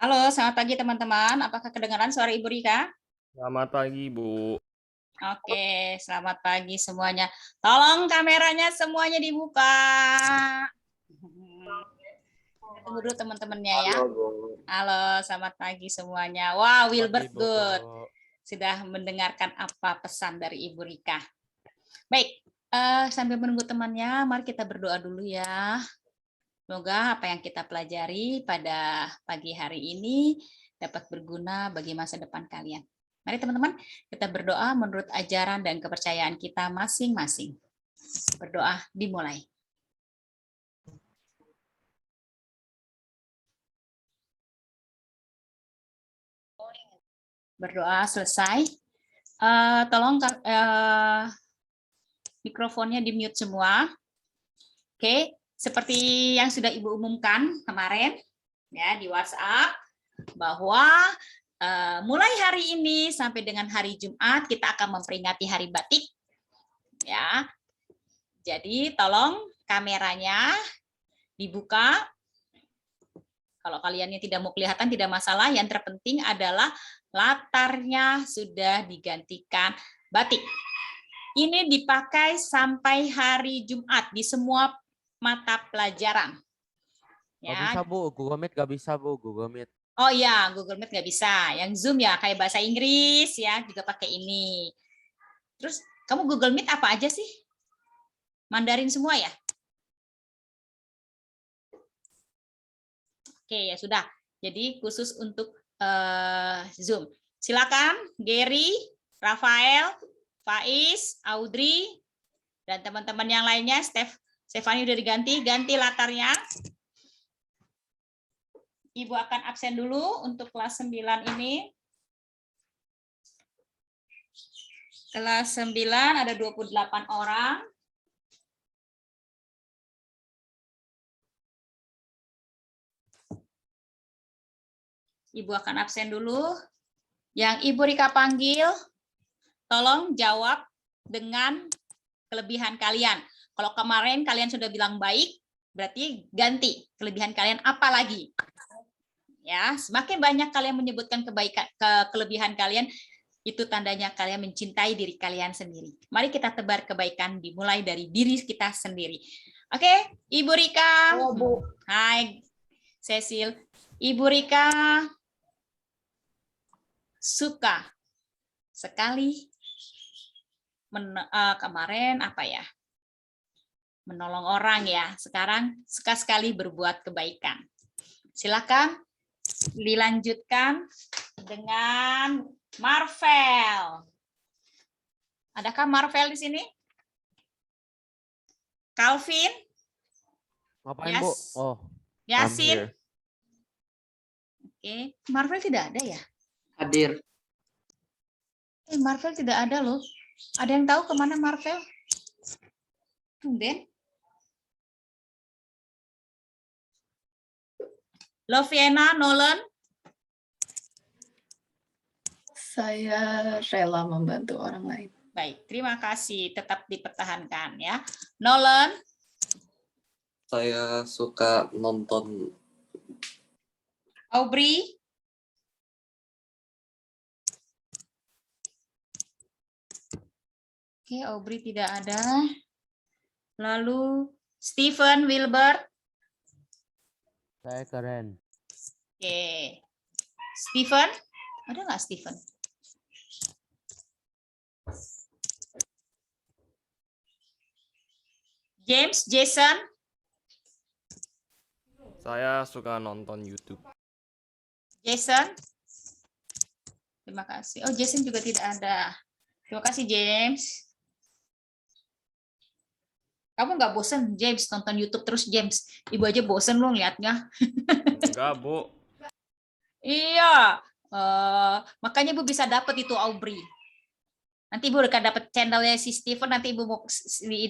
Halo, selamat pagi teman-teman. Apakah kedengaran suara Ibu Rika? Selamat pagi, Bu. Oke, selamat pagi semuanya. Tolong kameranya semuanya dibuka. Tunggu dulu teman-temannya ya. Halo, Bu. Halo, selamat pagi semuanya. Wow, Pagi, Wilbert Bu. good. Sudah mendengarkan apa pesan dari Ibu Rika. Baik, sambil menunggu temannya, mari kita berdoa dulu ya. Semoga apa yang kita pelajari pada pagi hari ini dapat berguna bagi masa depan kalian. Mari teman-teman, kita berdoa menurut ajaran dan kepercayaan kita masing-masing. Berdoa dimulai. Berdoa selesai. Tolong mikrofonnya di-mute semua. Oke, seperti yang sudah Ibu umumkan kemarin ya di WhatsApp bahwa mulai hari ini sampai dengan hari Jumat kita akan memperingati Hari Batik. Ya. Jadi tolong kameranya dibuka. Kalau kalian yang tidak mau kelihatan tidak masalah, yang terpenting adalah latarnya sudah digantikan batik. Ini dipakai sampai hari Jumat di semua mata pelajaran. Ya. Ya. Gak bisa, Bu. Google Meet gak bisa, Bu. Google Meet. Oh iya, Google Meet nggak bisa. Yang Zoom ya, kayak bahasa Inggris ya, juga pakai ini. Terus, kamu Google Meet apa aja sih? Mandarin semua ya? Oke, ya sudah. Jadi, khusus untuk Zoom. Silakan, Gary, Rafael, Faiz, Audrey, dan teman-teman yang lainnya. Stefani udah ganti latarnya. Ibu akan absen dulu untuk kelas 9 ini. Kelas 9 ada 28 orang. Ibu akan absen dulu. Yang Ibu Rika panggil, tolong jawab dengan kelebihan kalian. Kalau kemarin kalian sudah bilang baik, berarti ganti kelebihan kalian apa lagi? Ya, semakin banyak kalian menyebutkan kelebihan kalian, itu tandanya kalian mencintai diri kalian sendiri. Mari kita tebar kebaikan dimulai dari diri kita sendiri. Oke, Ibu Rika. Halo, Bu. Hai, Cecil. Ibu Rika suka sekali kemarin apa ya? Menolong orang ya. Sekarang suka sekali berbuat kebaikan. Silakan dilanjutkan dengan Marvel. Adakah Marvel di sini? Calvin? Ngapain, Bu? Oh, Yasin? Oke, Marvel tidak ada ya? Hadir. Marvel tidak ada loh. Ada yang tahu kemana Marvel? Tumben. Loviena, Nolan? Saya rela membantu orang lain. Baik, terima kasih. Tetap dipertahankan ya. Nolan? Saya suka nonton. Aubrey? Oke, Aubrey tidak ada. Lalu Stephen, Wilbert? saya keren. Oke. Stephen? Ada nggak Stephen? James, Jason? Saya suka nonton YouTube. Jason? Terima kasih. Oh, Jason juga tidak ada. Terima kasih, James. Kamu nggak bosen, James, nonton YouTube terus, James? Ibu aja bosen loh liatnya. Enggak, Bu. Iya. Makanya Ibu bisa dapat itu Aubrey. Nanti Ibu udah dapat channelnya si Steven, nanti Ibu mau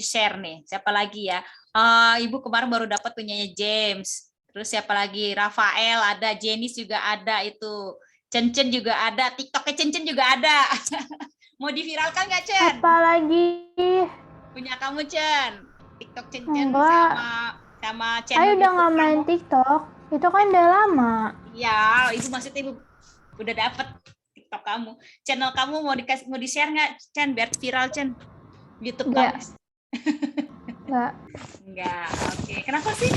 share nih. Siapa lagi ya? Ibu kemarin baru dapat punyanya James. Terus siapa lagi? Rafael ada, Jenis juga ada itu. Cen juga ada, TikToknya Cen juga ada. Mau diviralkan nggak, Cen? Apa lagi? Punya kamu, Cen. TikTok Cen Enggak. sama sama Saya channel udah YouTube nggak main kamu. TikTok. Itu kan udah lama. Ya, ibu maksudnya ibu udah dapet TikTok kamu. Channel kamu mau di-share nggak, Chen, biar viral, Chen? YouTube Nggak. kamu? Nggak. Enggak. Oke. Kenapa sih?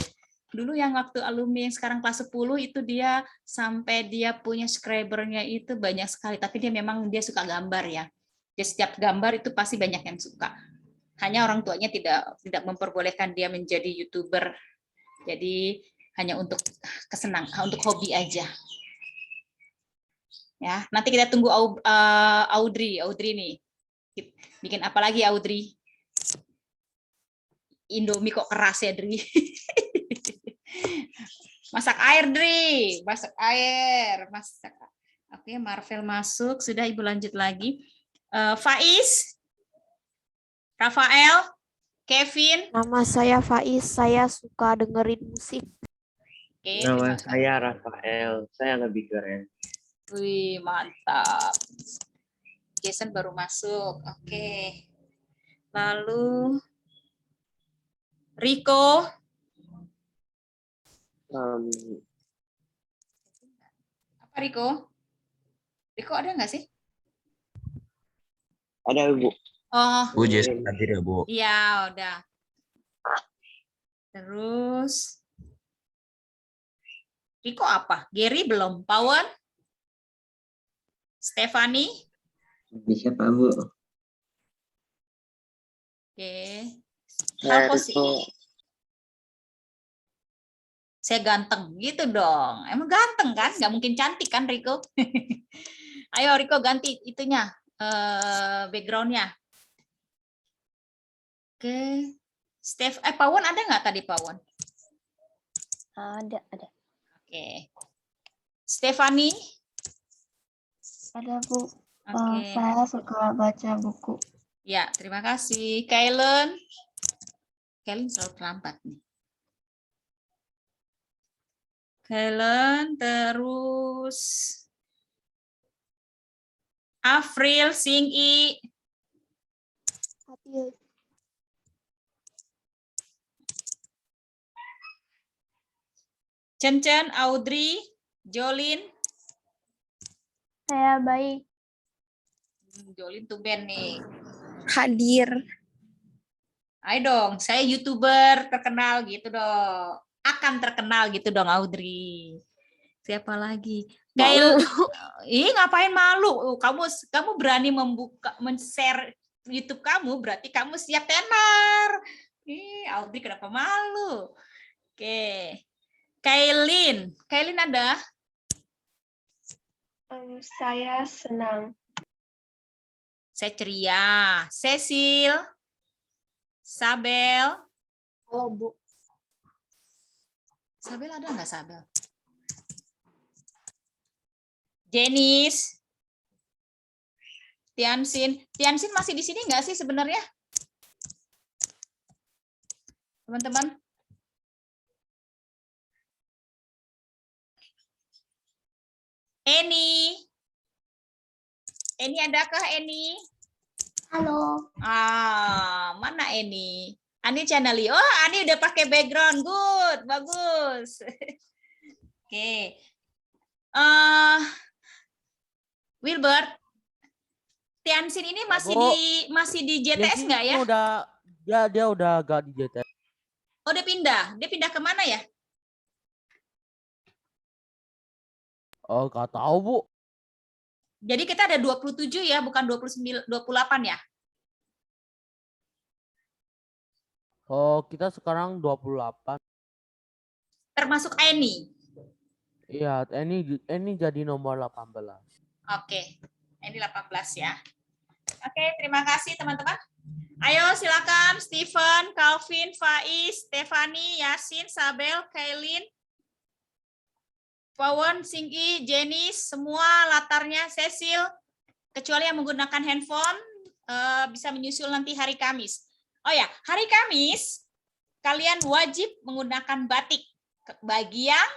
Dulu yang waktu alumni yang sekarang kelas 10 itu dia sampai dia punya subscribernya itu banyak sekali, tapi dia suka gambar ya. Dia setiap gambar itu pasti banyak yang suka. Hanya orang tuanya tidak memperbolehkan dia menjadi YouTuber. Jadi hanya untuk untuk hobi aja. Ya, nanti kita tunggu Audrey nih. Bikin apa lagi Audrey? Indomie kok keras ya, Dri? Masak air, Dri. Masak air. Oke, Marvel masuk. Sudah, Ibu lanjut lagi. Faiz, Rafael, Kevin. Nama saya Faiz, saya suka dengerin musik. Oke, Nama saya Rafael, saya lebih keren. Wih, mantap. Jason baru masuk. Oke. Lalu Rico. Apa Rico? Rico ada nggak sih? Ada Ibu. Oh, Bu, Jason hadir ya, Bu? iya, udah. Terus Rico apa? Gary belum. Pawan? Stefani? Bisa Pak Bu. Oke. Saya ganteng gitu dong. Emang ganteng kan? Nggak mungkin cantik kan Rico? Ayo Rico ganti itunya, backgroundnya. Oke. Pawon ada nggak tadi Pawon? Ada. Oke. Stefani? Ada Bu. Oke. Saya suka baca buku. Ya, terima kasih. Kailen selalu terlambat nih. Kailen, terus Afril, Singi. Hadir. Chen, Audrey, Jolin. Saya baik. Jolin tumben nih. Hadir. Ayo dong, saya YouTuber terkenal gitu dong. Akan terkenal gitu dong, Audrey. Siapa lagi? Gail. Ih, ngapain malu? Kamu berani men-share YouTube kamu, berarti kamu siap tenar. Ih, Audrey kenapa malu? Oke. Kailin ada? Saya senang. Saya ceria. Cecil, Sabel. Halo Bu. Sabel ada nggak Sabel? Jenis, Tiansin masih di sini nggak sih sebenarnya? Teman-teman? Eni adakah Eni? Halo. Mana Eni? Ani Channeli. Oh, Ani udah pakai background. Good, bagus. Oke. Wilbert, Tiansin ini masih di JTS nggak ya? Dia udah gak di JTS. Oh, dia pindah ke mana ya? Oh, gak tahu Bu. Jadi kita ada 27 ya, bukan 28 ya? Oh, kita sekarang 28. Termasuk Eni. Iya, ini jadi nomor 18. Oke, Eni 18 ya. Oke, terima kasih teman-teman. Ayo silakan Steven, Calvin, Faiz, Stefani, Yasin, Sabel, Kailin, Pawan, Singgi, Jenis, semua latarnya Cecil, kecuali yang menggunakan handphone bisa menyusul nanti hari Kamis. Oh ya, hari Kamis kalian wajib menggunakan batik bagi yang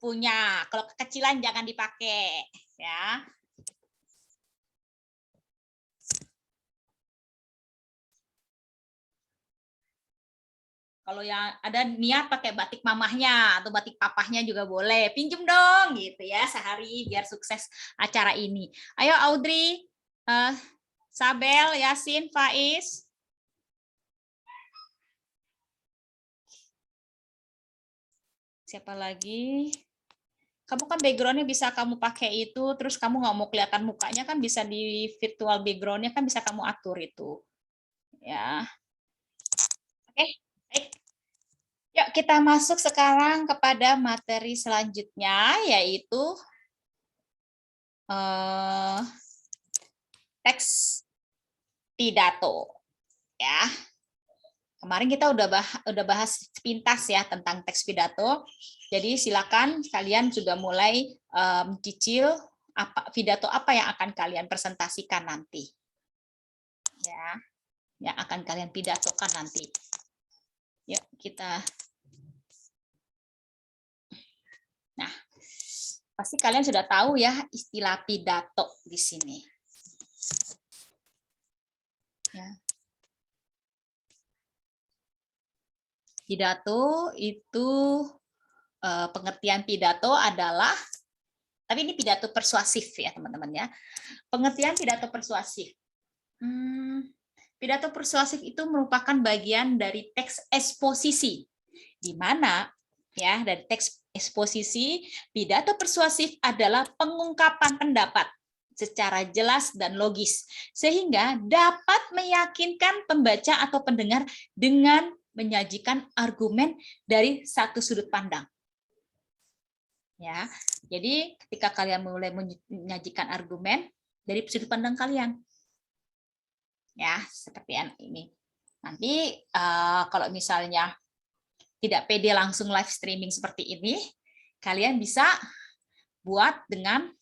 punya. Kalau kekecilan jangan dipakai, ya. Kalau yang ada niat pakai batik mamahnya atau batik papahnya juga boleh. Pinjem dong gitu ya sehari biar sukses acara ini. Ayo Audrey, Sabel, Yasin, Faiz. Siapa lagi? Kamu kan background-nya bisa kamu pakai itu, terus kamu nggak mau kelihatan mukanya kan bisa di virtual background-nya kan bisa kamu atur itu. Ya. Oke, baik. Yuk kita masuk sekarang kepada materi selanjutnya, yaitu teks pidato. Ya. Kemarin kita udah bahas sepintas ya tentang teks pidato. Jadi silakan kalian sudah mulai mencicil pidato apa yang akan kalian presentasikan nanti. Ya, yang akan kalian pidatokan nanti. Yuk kita. Nah, pasti kalian sudah tahu ya istilah pidato di sini. Ya. Pidato itu pengertian pidato adalah, tapi ini pidato persuasif ya teman-teman ya. Pengertian pidato persuasif. Pidato persuasif itu merupakan bagian dari teks eksposisi, di mana ya dari teks eksposisi pidato persuasif adalah pengungkapan pendapat secara jelas dan logis sehingga dapat meyakinkan pembaca atau pendengar dengan menyajikan argumen dari satu sudut pandang. Ya, jadi ketika kalian mulai menyajikan argumen dari sudut pandang kalian. Ya, seperti ini. Nanti kalau misalnya tidak pede langsung live streaming seperti ini, kalian bisa buat dengan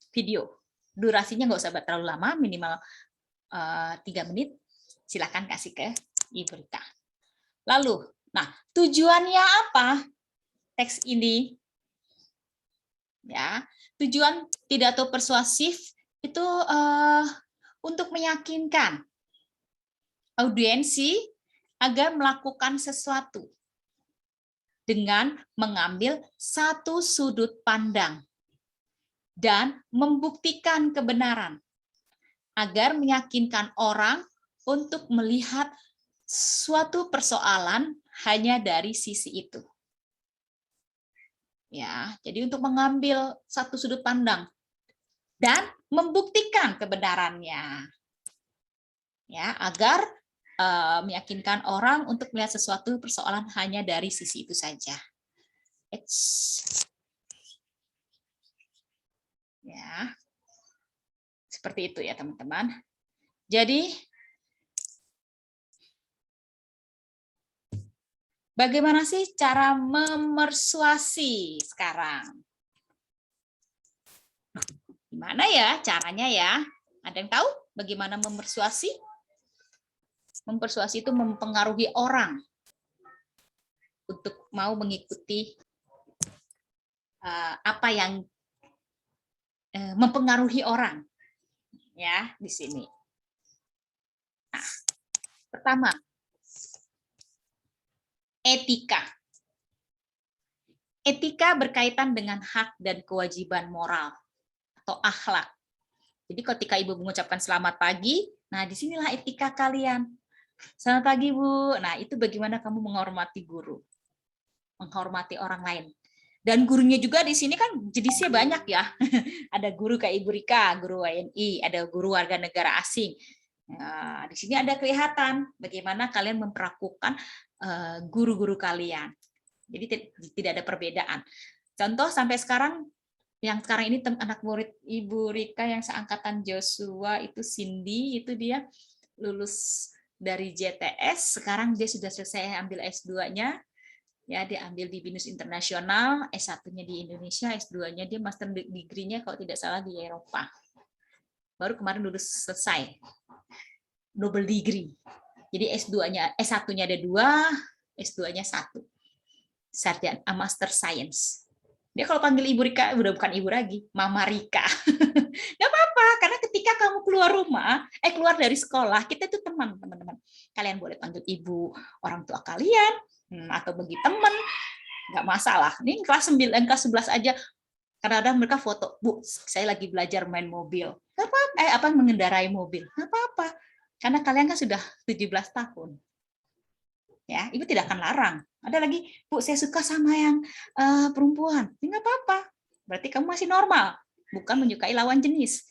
video. Durasinya nggak usah terlalu lama, minimal 3 menit. Silahkan kasih ke Ibu Rika. Lalu, nah tujuannya apa teks ini? Ya, tujuan pidato persuasif itu untuk meyakinkan audiensi agar melakukan sesuatu dengan mengambil satu sudut pandang dan membuktikan kebenaran agar meyakinkan orang untuk melihat suatu persoalan hanya dari sisi itu. Ya, jadi untuk mengambil satu sudut pandang dan membuktikan kebenarannya. Ya, agar meyakinkan orang untuk melihat sesuatu persoalan hanya dari sisi itu saja. Ya. Seperti itu ya, teman-teman. Jadi bagaimana sih cara memersuasi sekarang? Gimana ya caranya ya? Ada yang tahu bagaimana memersuasi? Mempersuasi itu mempengaruhi orang untuk mau mengikuti apa yang mempengaruhi orang ya di sini. Nah, pertama, etika. Etika berkaitan dengan hak dan kewajiban moral atau akhlak. Jadi ketika Ibu mengucapkan selamat pagi, nah disinilah etika kalian. Selamat pagi, Bu. Nah, itu bagaimana kamu menghormati guru, menghormati orang lain. Dan gurunya juga di sini kan jenisnya banyak ya. Ada guru kayak Ibu Rika, guru WNI, ada guru warga negara asing. Nah, di sini ada kelihatan bagaimana kalian memperlakukan guru-guru kalian. Jadi tidak ada perbedaan. Contoh sampai sekarang, yang sekarang ini anak murid Ibu Rika yang seangkatan Joshua itu Cindy, itu dia lulus dari JTS, sekarang dia sudah selesai ambil S2-nya, ya dia ambil di BINUS Internasional, S1-nya di Indonesia, S2-nya dia master degree-nya kalau tidak salah di Eropa. Baru kemarin lulus selesai, double degree. Jadi S2-nya, S1-nya ada 2, S2-nya 1. Sarjana Master Science. Dia kalau panggil Ibu Rika, udah bukan Ibu lagi, Mama Rika. Nggak apa-apa, karena ketika kamu keluar rumah, keluar dari sekolah, kita itu teman-teman. Kalian boleh panggil Ibu orang tua kalian, Atau bagi teman, nggak masalah. Ini kelas 9, kelas 11 aja. Kadang-kadang mereka foto, Bu, saya lagi belajar main mobil. Nggak apa-apa, mengendarai mobil. Nggak apa-apa. Karena kalian kan sudah 17 tahun. Ya, Ibu tidak akan larang. Ada lagi, Bu, saya suka sama yang perempuan. Nggak apa-apa. Berarti kamu masih normal, bukan menyukai lawan jenis.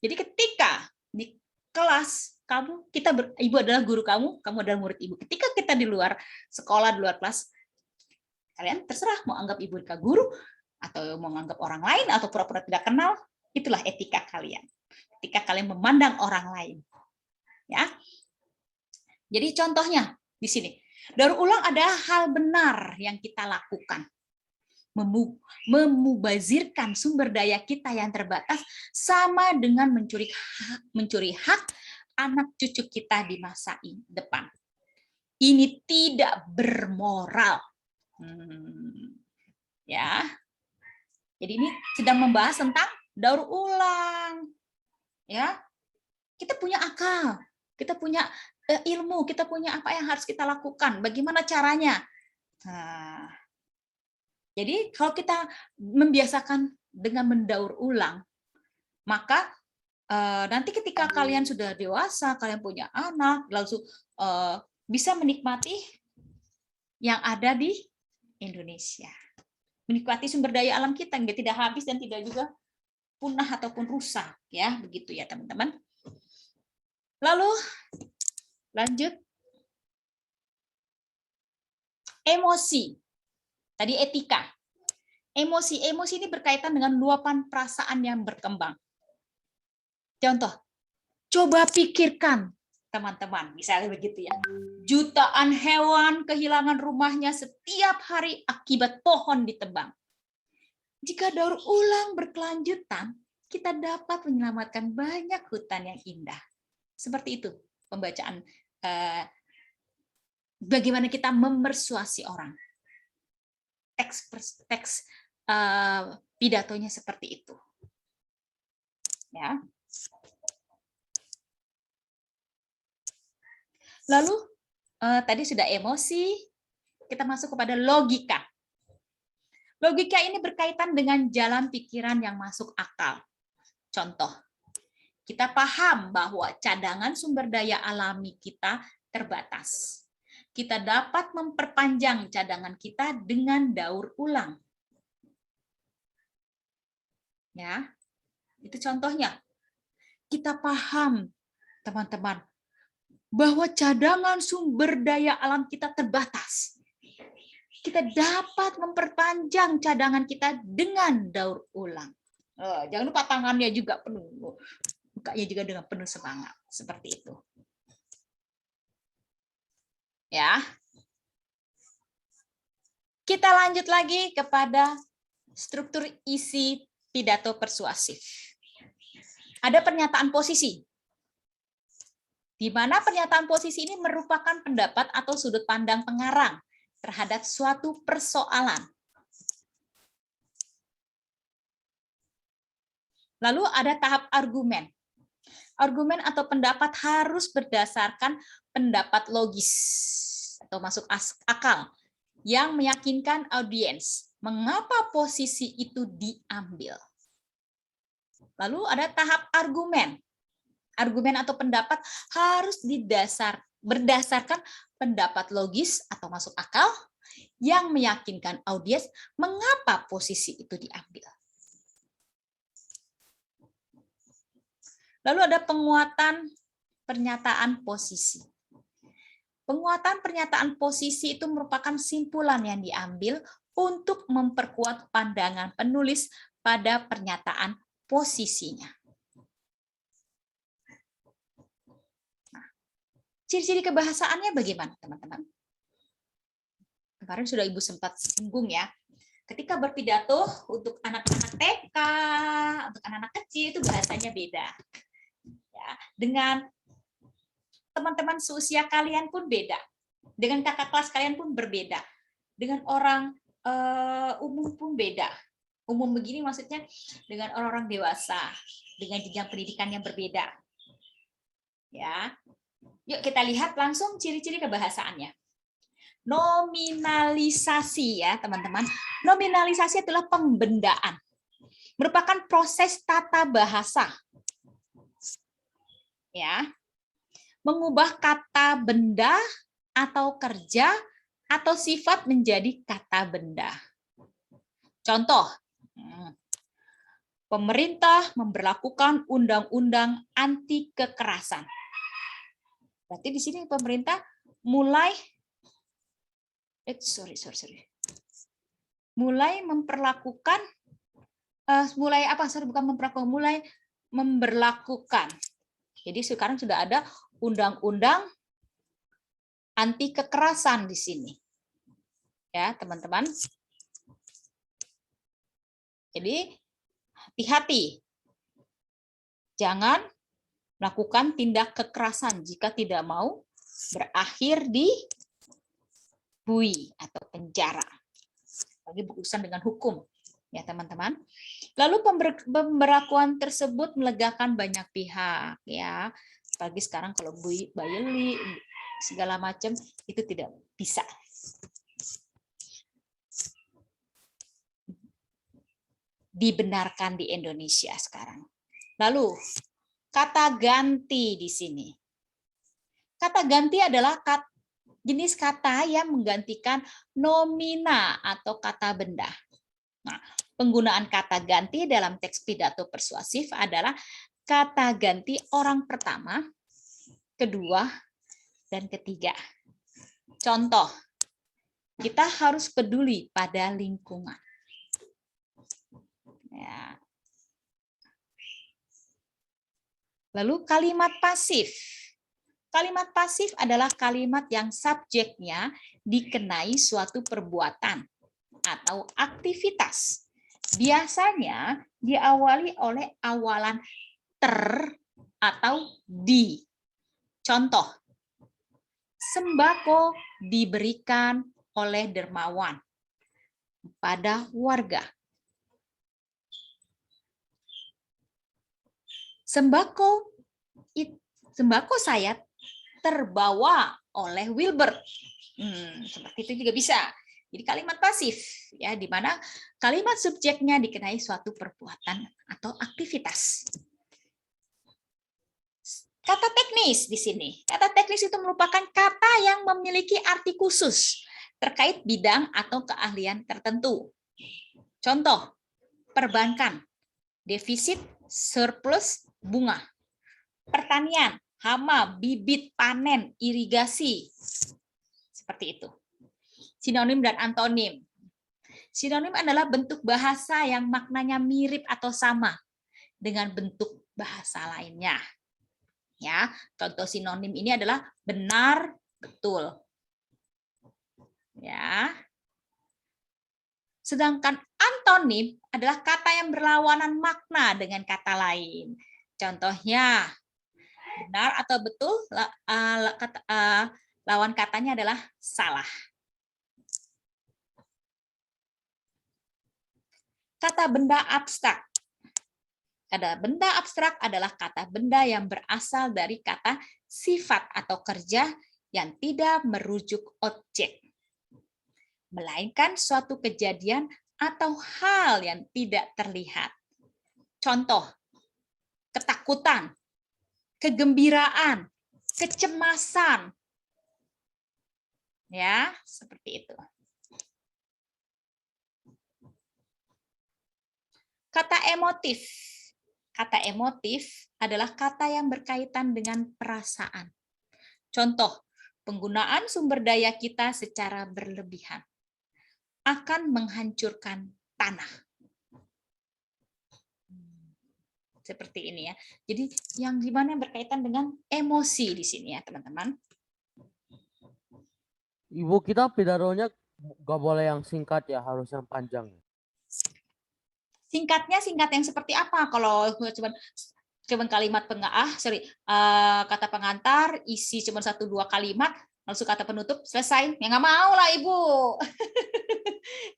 Jadi ketika di kelas Ibu adalah guru kamu adalah murid Ibu. Ketika kita di luar sekolah, di luar kelas, kalian terserah mau anggap Ibu guru atau mau anggap orang lain atau pura-pura tidak kenal, itulah etika kalian. Ketika kalian memandang orang lain. Ya. Jadi contohnya di sini, daur ulang adalah hal benar yang kita lakukan. Memubazirkan sumber daya kita yang terbatas sama dengan mencuri hak anak cucu kita di masa depan. Ini tidak bermoral. Ya. Jadi ini sedang membahas tentang daur ulang. Ya. Kita punya akal, kita punya ilmu, kita punya apa yang harus kita lakukan, bagaimana caranya. Nah, jadi kalau kita membiasakan dengan mendaur ulang, maka nanti ketika kalian sudah dewasa, kalian punya anak, lalu bisa menikmati yang ada di Indonesia. Menikmati sumber daya alam kita, nggak tidak habis dan tidak juga punah ataupun rusak. Ya, begitu ya teman-teman. Lalu lanjut. Emosi. Tadi etika. Emosi ini berkaitan dengan luapan perasaan yang berkembang. Contoh, coba pikirkan teman-teman, misalnya begitu ya. Jutaan hewan kehilangan rumahnya setiap hari akibat pohon ditebang. Jika daur ulang berkelanjutan, kita dapat menyelamatkan banyak hutan yang indah. Seperti itu pembacaan bagaimana kita memersuasi orang. Teks pidatonya seperti itu. Ya. Lalu tadi sudah emosi, kita masuk kepada logika. Logika ini berkaitan dengan jalan pikiran yang masuk akal. Contoh, kita paham bahwa cadangan sumber daya alami kita terbatas. Kita dapat memperpanjang cadangan kita dengan daur ulang. Ya, itu contohnya. Kita paham, teman-teman, bahwa cadangan sumber daya alam kita terbatas. Kita dapat memperpanjang cadangan kita dengan daur ulang. Jangan lupa tangannya juga penuh, bukanya juga dengan penuh semangat, seperti itu. Ya. Kita lanjut lagi kepada struktur isi pidato persuasif. Ada pernyataan posisi. Di mana pernyataan posisi ini merupakan pendapat atau sudut pandang pengarang terhadap suatu persoalan. Lalu ada tahap argumen. Argumen atau pendapat harus berdasarkan pendapat logis atau masuk akal yang meyakinkan audiens mengapa posisi itu diambil. Lalu ada tahap argumen. Argumen atau pendapat harus berdasarkan pendapat logis atau masuk akal yang meyakinkan audiens mengapa posisi itu diambil. Lalu ada penguatan pernyataan posisi. Penguatan pernyataan posisi itu merupakan simpulan yang diambil untuk memperkuat pandangan penulis pada pernyataan posisinya. Nah, ciri-ciri kebahasaannya bagaimana, teman-teman? Kemarin sudah Ibu sempat singgung ya. Ketika berpidato untuk anak-anak TK, untuk anak-anak kecil itu bahasanya beda. Ya, dengan teman-teman seusia kalian pun beda. Dengan kakak kelas kalian pun berbeda. Dengan orang umum pun beda. Umum begini maksudnya dengan orang-orang dewasa, dengan jenjang pendidikan yang berbeda. Ya. Yuk kita lihat langsung ciri-ciri kebahasaannya. Nominalisasi ya, teman-teman. Nominalisasi adalah pembendaan. Merupakan proses tata bahasa. Ya. Mengubah kata benda atau kerja atau sifat menjadi kata benda. Contoh, pemerintah memberlakukan undang-undang anti kekerasan. Berarti di sini pemerintah mulai mulai memperlakukan mulai memberlakukan. Jadi sekarang sudah ada undang-undang anti kekerasan di sini. Ya, teman-teman. Jadi hati-hati. Jangan melakukan tindak kekerasan jika tidak mau berakhir di bui atau penjara. Bagi berurusan dengan hukum, ya teman-teman. Lalu pemberlakuan tersebut melegakan banyak pihak, ya. Apalagi sekarang kalau bayeli segala macam itu tidak bisa. Dibenarkan di Indonesia sekarang. Lalu kata ganti di sini. Kata ganti adalah jenis kata yang menggantikan nomina atau kata benda. Nah, penggunaan kata ganti dalam teks pidato persuasif adalah kata ganti orang pertama, kedua, dan ketiga. Contoh, kita harus peduli pada lingkungan. Ya. Lalu kalimat pasif. Kalimat pasif adalah kalimat yang subjeknya dikenai suatu perbuatan atau aktivitas. Biasanya diawali oleh awalan ter atau di. Contoh, sembako diberikan oleh dermawan pada warga. Sembako saya terbawa oleh Wilbert. Seperti itu juga bisa. Jadi kalimat pasif, ya, di mana kalimat subjeknya dikenai suatu perbuatan atau aktivitas. Kata teknis di sini. Kata teknis itu merupakan kata yang memiliki arti khusus terkait bidang atau keahlian tertentu. Contoh, perbankan, defisit, surplus, bunga. Pertanian, hama, bibit, panen, irigasi. Seperti itu. Sinonim dan antonim. Sinonim adalah bentuk bahasa yang maknanya mirip atau sama dengan bentuk bahasa lainnya. Ya, contoh sinonim ini adalah benar, betul. Ya. Sedangkan antonim adalah kata yang berlawanan makna dengan kata lain. Contohnya, benar atau betul, lawan katanya adalah salah. Kata benda abstrak. Kata benda abstrak adalah kata benda yang berasal dari kata sifat atau kerja yang tidak merujuk objek, melainkan suatu kejadian atau hal yang tidak terlihat. Contoh, ketakutan, kegembiraan, kecemasan. Ya, seperti itu. Kata emotif. Kata emotif adalah kata yang berkaitan dengan perasaan. Contoh, penggunaan sumber daya kita secara berlebihan akan menghancurkan tanah. Seperti ini ya. Jadi yang dimana berkaitan dengan emosi di sini ya, teman-teman. Ibu, kita pidatonya nggak boleh yang singkat ya, harus yang panjang. Singkatnya singkat yang seperti apa? Kalau cuma kalimat kata pengantar, isi cuma 1-2 kalimat, langsung kata penutup, selesai. Ya nggak mau lah Ibu.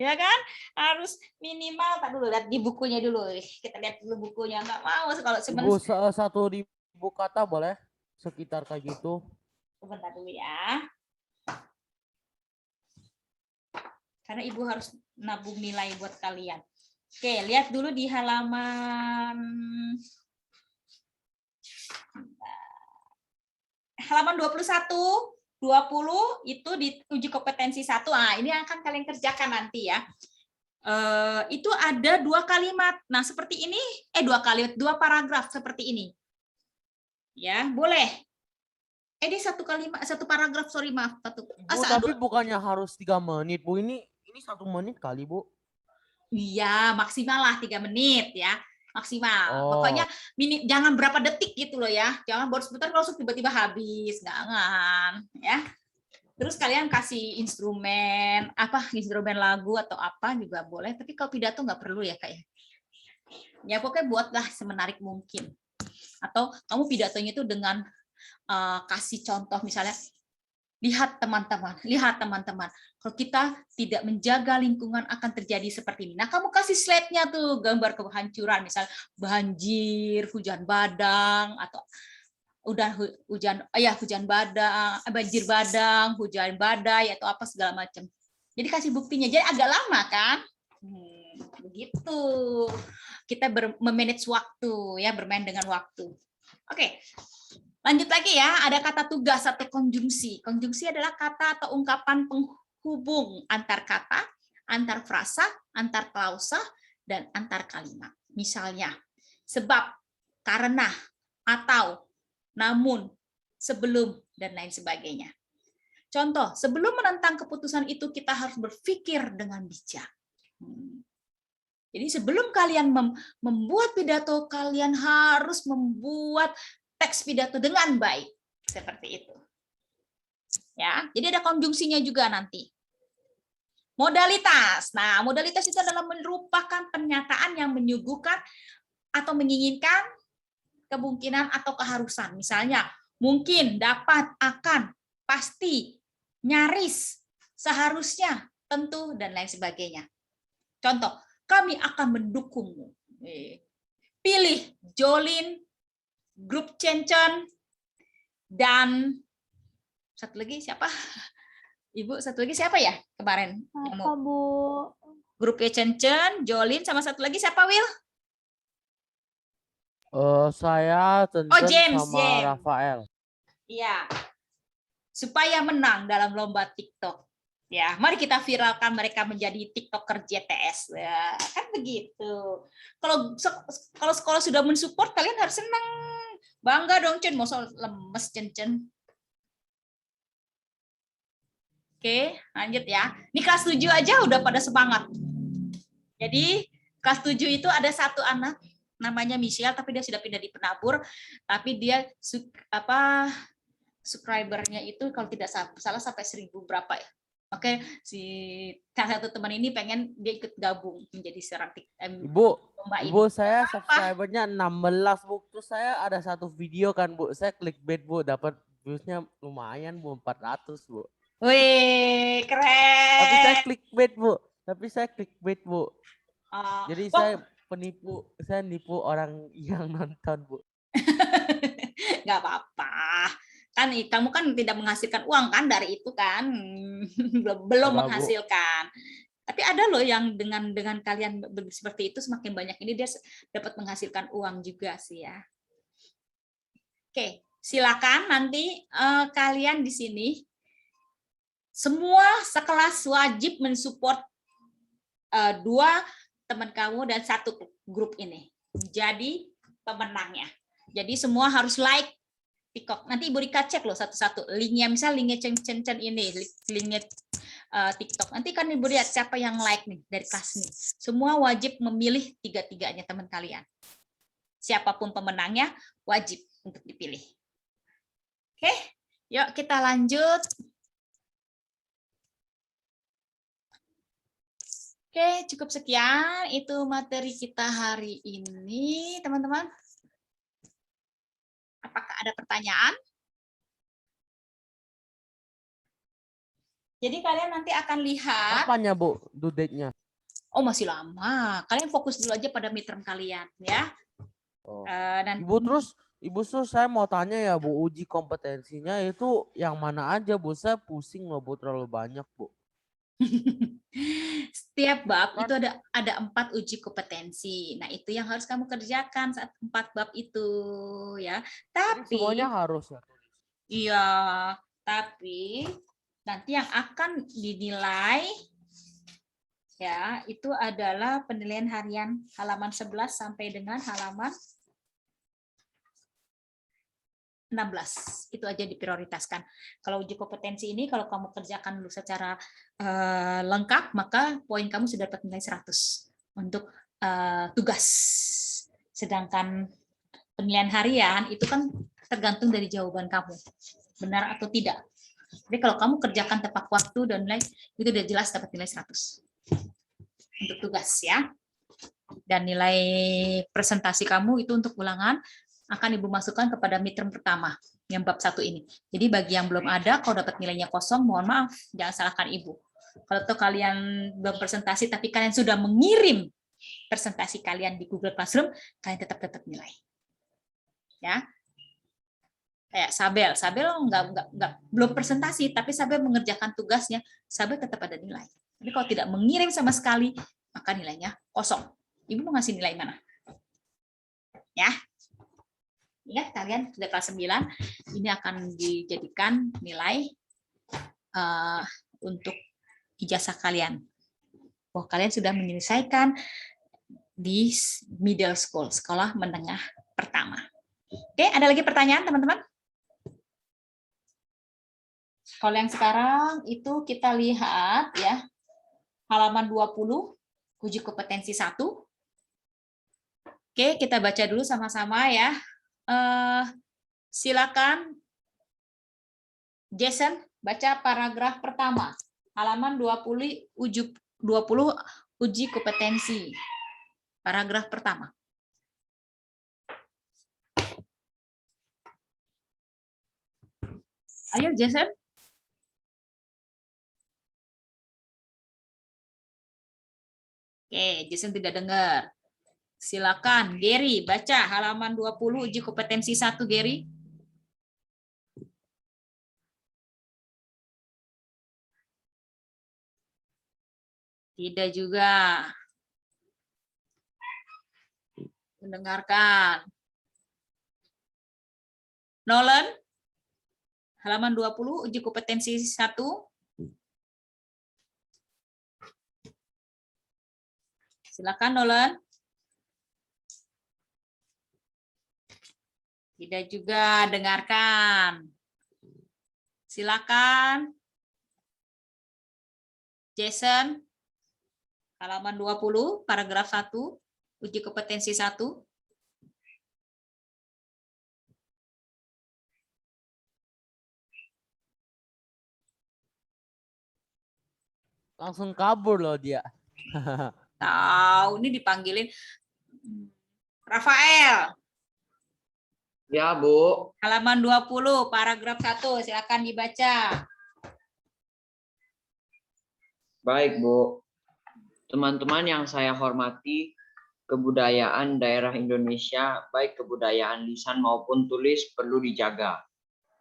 Ya kan? Harus minimal, tak dulu, lihat di bukunya dulu. Kita lihat dulu bukunya. Nggak mau kalau cuma... Ibu, 1.000 kata boleh? Sekitar kayak gitu. Sebentar dulu ya. Karena Ibu harus nabung nilai buat kalian. Oke, lihat dulu di halaman 21, 20 itu di uji kompetensi 1. Ah, ini akan kalian kerjakan nanti ya. Itu ada 2 kalimat. Nah, seperti ini, 2 kalimat, 2 paragraf seperti ini. Ya, boleh. Ini 1 kalimat, 1 paragraf, sorry maaf. Bu, tapi bukannya harus 3 menit, Bu. Ini 1 menit kali, Bu. Iya, maksimal lah 3 menit ya. Maksimal. Oh. Pokoknya jangan berapa detik gitu loh ya. Jangan baru sebentar langsung tiba-tiba habis. Jangan ya. Terus kalian kasih instrumen lagu atau apa juga boleh, tapi kalau pidato nggak perlu ya kayak. Ya pokoknya buatlah semenarik mungkin. Atau kamu pidatonya itu dengan kasih contoh misalnya, lihat teman-teman, kalau kita tidak menjaga lingkungan akan terjadi seperti ini. Nah, kamu kasih slide-nya tuh gambar kehancuran, misalnya banjir, hujan badang, atau banjir badang, hujan badai, atau apa segala macam. Jadi kasih buktinya. Jadi agak lama kan? Begitu. Kita memanage waktu ya, bermain dengan waktu. Oke. Lanjut lagi ya, ada kata tugas atau konjungsi. Konjungsi adalah kata atau ungkapan penghubung antar kata, antar frasa, antar klausa, dan antar kalimat. Misalnya, sebab, karena, atau, namun, sebelum, dan lain sebagainya. Contoh, sebelum menentang keputusan itu kita harus berpikir dengan bijak. Jadi sebelum kalian membuat pidato, kalian harus membuat teks pidato dengan baik, seperti itu. Ya, jadi ada konjungsinya juga nanti. Modalitas. Nah, modalitas itu adalah merupakan pernyataan yang menyuguhkan atau menginginkan kemungkinan atau keharusan. Misalnya, mungkin, dapat, akan, pasti, nyaris, seharusnya, tentu, dan lain sebagainya. Contoh, kami akan mendukungmu. Pilih Jolin, grup Cencen, dan satu lagi siapa? Ibu, satu lagi siapa ya kemarin? Apa, Bu? Grupnya Cencen, Jolin, sama satu lagi siapa, Will? Saya Tenten James, sama James. Rafael. Iya. Supaya menang dalam lomba TikTok. Ya, mari kita viralkan mereka menjadi TikToker JTS. Ya, kan begitu. Kalau sekolah sudah mensupport, kalian harus senang. Bangga dong, Cen. Masa lemes, Cen. Oke, lanjut ya. Ini kelas 7 aja udah pada semangat. Jadi, kelas 7 itu ada satu anak, namanya Michelle, tapi dia sudah pindah di Penabur. Tapi dia subscribernya itu kalau tidak salah sampai 1000 berapa ya. Oke, si salah satu teman ini pengen dia ikut gabung menjadi seorang Ibu, saya subscribernya 16, Bu. Terus saya ada satu video kan, Bu. Saya clickbait, Bu. Dapat viewsnya lumayan, Bu. 400, Bu. Wih, keren. Tapi saya clickbait, Bu. Jadi saya nipu orang yang nonton, Bu. Nggak apa-apa. Kan kamu kan tidak menghasilkan uang kan dari itu kan, belum menghasilkan. Tapi ada loh yang dengan kalian seperti itu semakin banyak ini dia dapat menghasilkan uang juga sih ya. Oke, silakan nanti kalian di sini semua sekelas wajib mensupport 2 teman kamu dan 1 grup ini jadi pemenangnya. Jadi semua harus like TikTok. Nanti Ibu Rika cek loh satu-satu linknya, misal linknya Cencen ini, linknya TikTok. Nanti kan Ibu lihat siapa yang like nih dari kelas ini. Semua wajib memilih 3-3-nya teman kalian. Siapapun pemenangnya wajib untuk dipilih. Oke, yuk kita lanjut. Oke, cukup sekian itu materi kita hari ini, teman-teman. Apakah ada pertanyaan? Jadi kalian nanti akan lihat. Apanya, Bu? Due date-nya? Oh, masih lama. Kalian fokus dulu aja pada midterm kalian, ya. Oh. Dan Ibu saya mau tanya ya, Bu, uji kompetensinya itu yang mana aja, Bu? Saya pusing loh, Bu, terlalu banyak, Bu. Setiap bab itu ada 4 uji kompetensi. Nah, itu yang harus kamu kerjakan saat 4 bab itu ya. Jadi semuanya Tapi harus ya. iya, tapi nanti yang akan dinilai ya, itu adalah penilaian harian halaman 11 sampai dengan halaman 16. Itu aja diprioritaskan. Kalau uji kompetensi ini kalau kamu kerjakan dulu secara lengkap, maka poin kamu sudah dapat nilai 100 untuk tugas. Sedangkan penilaian harian itu kan tergantung dari jawaban kamu. Benar atau tidak. Jadi kalau kamu kerjakan tepat waktu dan nilai, itu udah jelas dapat nilai 100. Untuk tugas ya. Dan nilai presentasi kamu itu untuk ulangan akan Ibu masukkan kepada midterm pertama yang bab 1 ini. Jadi bagi yang belum ada, kalau dapat nilainya kosong, mohon maaf, jangan salahkan Ibu. Kalau tuh kalian belum presentasi tapi kalian sudah mengirim presentasi kalian di Google Classroom, kalian tetap dapat nilai. Ya. Kayak Sabel belum presentasi tapi Sabel mengerjakan tugasnya, Sabel tetap ada nilai. Tapi kalau tidak mengirim sama sekali, maka nilainya kosong. Ibu mau ngasih nilai mana? Ya. Ingat kalian sudah kelas 9, ini akan dijadikan nilai untuk ijazah kalian. Bahwa kalian sudah menyelesaikan di middle school, sekolah menengah pertama. Oke, ada lagi pertanyaan teman-teman? Kalau yang sekarang itu kita lihat ya, halaman 20, uji kompetensi 1. Oke, kita baca dulu sama-sama ya. Silakan Jason baca paragraf pertama. Halaman 20 uji kompetensi. Paragraf pertama. Ayo Jason. Oke, Jason tidak dengar. Silakan, Gary, baca halaman 20 uji kompetensi 1, Gary. Tidak juga. Mendengarkan. Nolan, halaman 20 uji kompetensi 1. Silakan Nolan. Tidak juga, dengarkan. Silakan. Jason, halaman 20, paragraf 1, uji kompetensi 1. Langsung kabur loh dia. Tahu, ini dipanggilin Rafael. Ya, Bu. Halaman 20, paragraf 1, silakan dibaca. Baik, Bu. Teman-teman yang saya hormati, kebudayaan daerah Indonesia, baik kebudayaan lisan maupun tulis, perlu dijaga.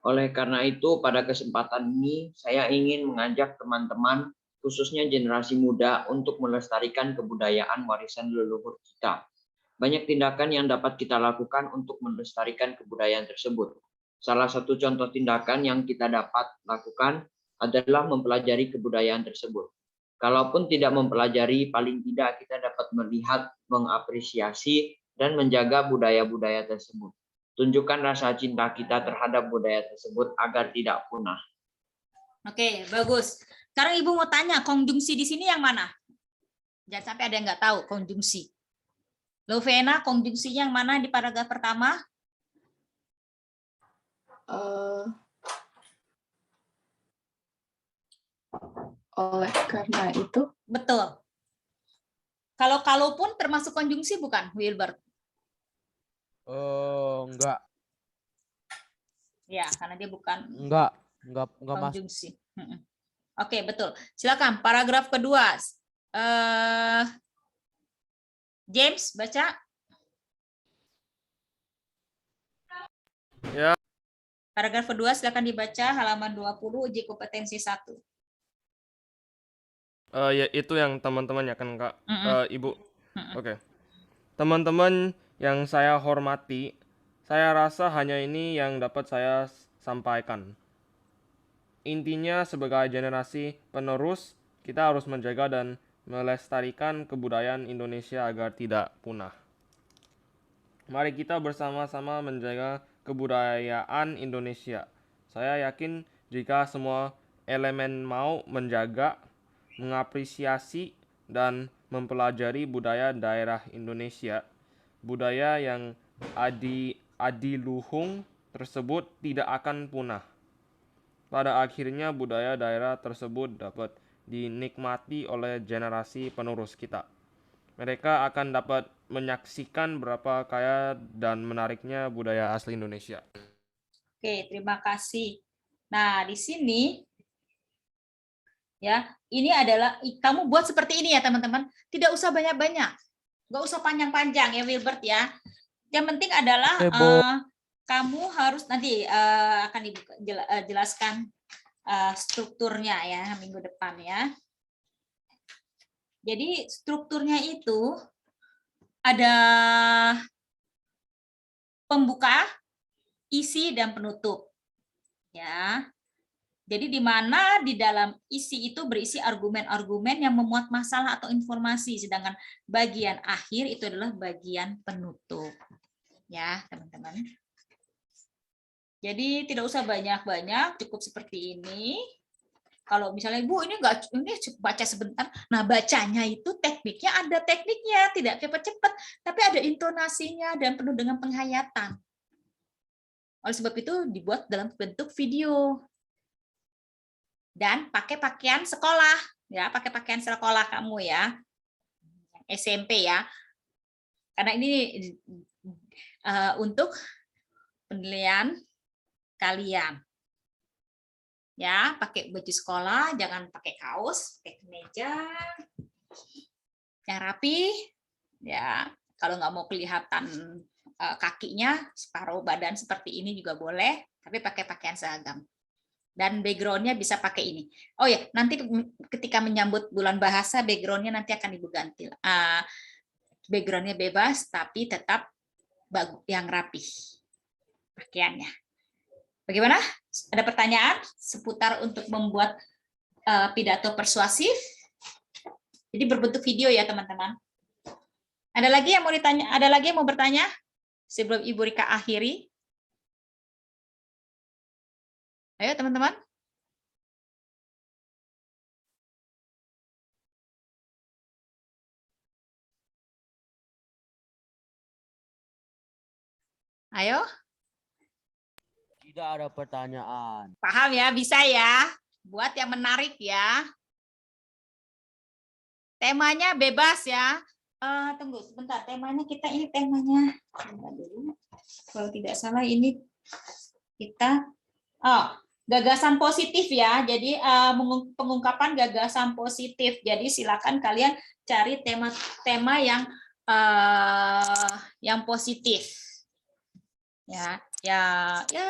Oleh karena itu, pada kesempatan ini, saya ingin mengajak teman-teman, khususnya generasi muda, untuk melestarikan kebudayaan warisan leluhur kita. Banyak tindakan yang dapat kita lakukan untuk melestarikan kebudayaan tersebut. Salah satu contoh tindakan yang kita dapat lakukan adalah mempelajari kebudayaan tersebut. Kalaupun tidak mempelajari, paling tidak kita dapat melihat, mengapresiasi, dan menjaga budaya-budaya tersebut. Tunjukkan rasa cinta kita terhadap budaya tersebut agar tidak punah. Oke, bagus. Sekarang Ibu mau tanya, konjungsi di sini yang mana? Jangan sampai ada yang nggak tahu konjungsi. Lovena, konjungsinya yang mana di paragraf pertama? Oleh karena itu. Betul. Kalau pun termasuk konjungsi bukan, Wilbert? Enggak. Ya, karena dia bukan Enggak masuk. konjungsi. Oke, betul. Silakan paragraf kedua. James, baca. Ya. Paragraf kedua silakan dibaca halaman 20 uji kompetensi 1. Ya itu yang teman-teman ya kan Kak. Ibu. Mm-mm. Oke. Teman-teman yang saya hormati, saya rasa hanya ini yang dapat saya sampaikan. Intinya sebagai generasi penerus, kita harus menjaga dan melestarikan kebudayaan Indonesia agar tidak punah. Mari kita bersama-sama menjaga kebudayaan Indonesia. Saya yakin jika semua elemen mau menjaga, mengapresiasi, dan mempelajari budaya daerah Indonesia, budaya yang adiluhung tersebut tidak akan punah. Pada akhirnya budaya daerah tersebut dapat dinikmati oleh generasi penerus kita. Mereka akan dapat menyaksikan berapa kaya dan menariknya budaya asli Indonesia. Oke, terima kasih. Nah, di sini ya, ini adalah kamu buat seperti ini ya, teman-teman. Tidak usah banyak-banyak. Nggak usah panjang-panjang ya, Wilbert ya. Yang penting adalah kamu harus nanti akan jelaskan strukturnya ya minggu depan ya. Jadi strukturnya itu ada pembuka, isi, dan penutup. Ya. Jadi di mana di dalam isi itu berisi argumen-argumen yang memuat masalah atau informasi, sedangkan bagian akhir itu adalah bagian penutup. Ya, teman-teman. Jadi tidak usah banyak-banyak, cukup seperti ini. Kalau misalnya Bu ini baca sebentar, nah bacanya itu tekniknya ada tekniknya, tidak cepat-cepat, tapi ada intonasinya dan penuh dengan penghayatan. Oleh sebab itu dibuat dalam bentuk video. Dan pakai pakaian sekolah, ya, pakai pakaian sekolah kamu ya, SMP ya, karena ini untuk penilaian kalian, ya, pakai baju sekolah, jangan pakai kaos, pakai kemeja yang rapi, ya, kalau nggak mau kelihatan kakinya, separuh badan seperti ini juga boleh, tapi pakai pakaian seragam. Dan background-nya bisa pakai ini. Oh ya, nanti ketika menyambut bulan bahasa, background-nya nanti akan Ibu ganti. Background-nya bebas, tapi tetap yang rapi pakaiannya. Bagaimana? Ada pertanyaan seputar untuk membuat pidato persuasif? Jadi berbentuk video ya, teman-teman. Ada lagi yang mau ditanya? Ada lagi yang mau bertanya? Sebelum Ibu Rika akhiri. Ayo teman-teman. Ayo. Tidak ada pertanyaan. Paham ya, bisa ya. Buat yang menarik ya. Temanya bebas ya. Tunggu sebentar, temanya kita ini temanya. Sebentar dulu. Kalau tidak salah ini kita gagasan positif ya. Jadi pengungkapan gagasan positif. Jadi silakan kalian cari tema-tema yang positif. Ya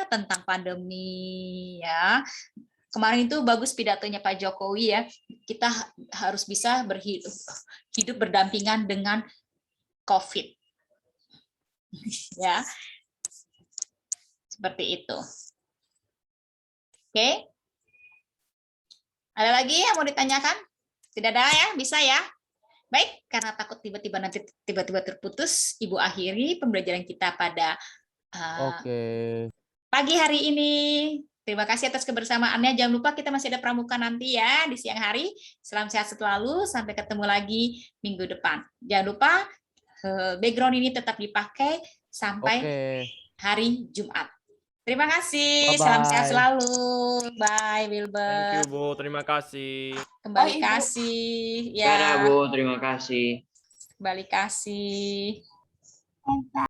tentang pandemi ya. Kemarin itu bagus pidatonya Pak Jokowi ya. Kita harus bisa hidup berdampingan dengan COVID. Ya. Seperti itu. Oke. Ada lagi yang mau ditanyakan? Tidak ada ya? Bisa ya? Baik, karena takut tiba-tiba terputus, Ibu akhiri pembelajaran kita pada pagi hari ini. Terima kasih atas kebersamaannya. Jangan lupa kita masih ada pramuka nanti ya di siang hari. Salam sehat selalu. Sampai ketemu lagi minggu depan. Jangan lupa background ini tetap dipakai sampai hari Jumat. Terima kasih. Bye-bye. Salam sehat selalu. Bye, Wilbert. Thank you, Bu. Terima kasih. Kembali kasih. Dadah, Bu. Terima kasih. Kembali kasih.